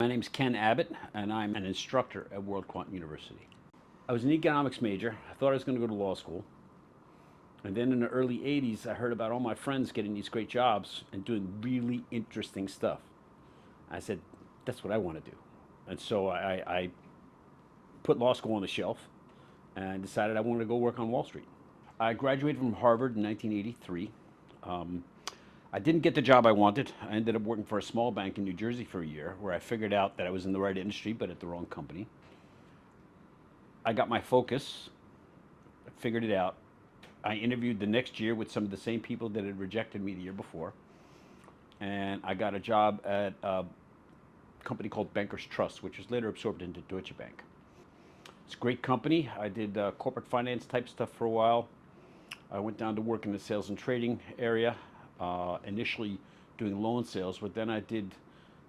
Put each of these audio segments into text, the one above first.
My name's Ken Abbott, and I'm an instructor at WorldQuant University. I was an economics major. I thought I was going to go to law school. And then in the early 80s, I heard about all my friends getting these great jobs and doing really interesting stuff. I said, that's what I want to do. And so I put law school on the shelf and decided I wanted to go work on Wall Street. I graduated from Harvard in 1983. I didn't get the job I wanted. I ended up working for a small bank in New Jersey for a year, where I figured out that I was in the right industry, but at the wrong company. I got my focus, figured it out. I interviewed the next year with some of the same people that had rejected me the year before. And I got a job at a company called Bankers Trust, which was later absorbed into Deutsche Bank. It's a great company. I did corporate finance type stuff for a while. I went down to work in the sales and trading area. Initially doing loan sales, but then I did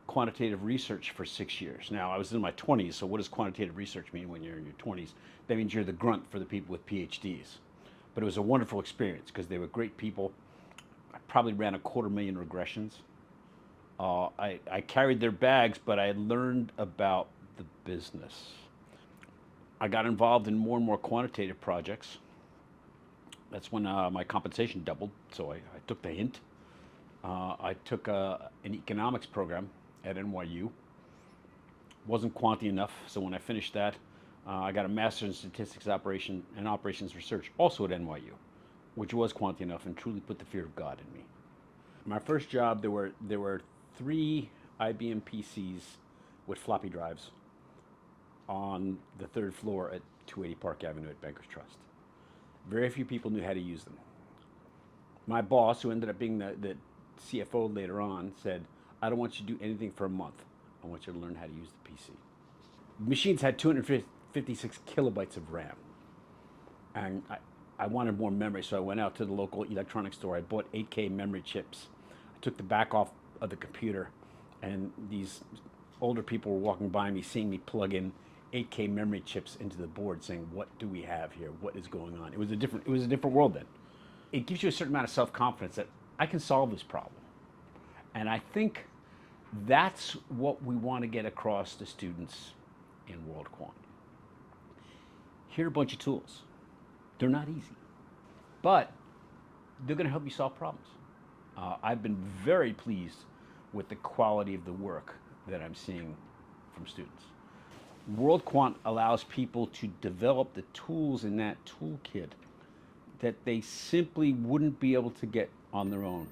quantitative research for 6 years. Now, I was in my 20s, so what does quantitative research mean when you're in your 20s? That means you're the grunt for the people with PhDs. But it was a wonderful experience because they were great people. I probably ran 250,000 regressions. I carried their bags, but I learned about the business. I got involved in more and more quantitative projects. That's when my compensation doubled, so I took the hint. I took an economics program at NYU. Wasn't quantity enough, so when I finished that, I got a master's in statistics and operations research, also at NYU, which was quantity enough and truly put the fear of God in me. My first job, there were 3 IBM PCs with floppy drives on the 3rd floor at 280 Park Avenue at Bankers Trust. Very few people knew how to use them. My boss, who ended up being the CFO later on, said, I don't want you to do anything for a month. I want you to learn how to use the PC. Machines had 256 kilobytes of RAM. And I wanted more memory, so I went out to the local electronics store. I bought 8K memory chips. I took the back off of the computer, and these older people were walking by me, seeing me plug in 8K memory chips into the board, saying, what do we have here? What is going on? It was a different world then. It gives you a certain amount of self-confidence that I can solve this problem. And I think that's what we want to get across to students in WorldQuant. Here are a bunch of tools. They're not easy, but they're going to help you solve problems. I've been very pleased with the quality of the work that I'm seeing from students. WorldQuant allows people to develop the tools in that toolkit that they simply wouldn't be able to get on their own.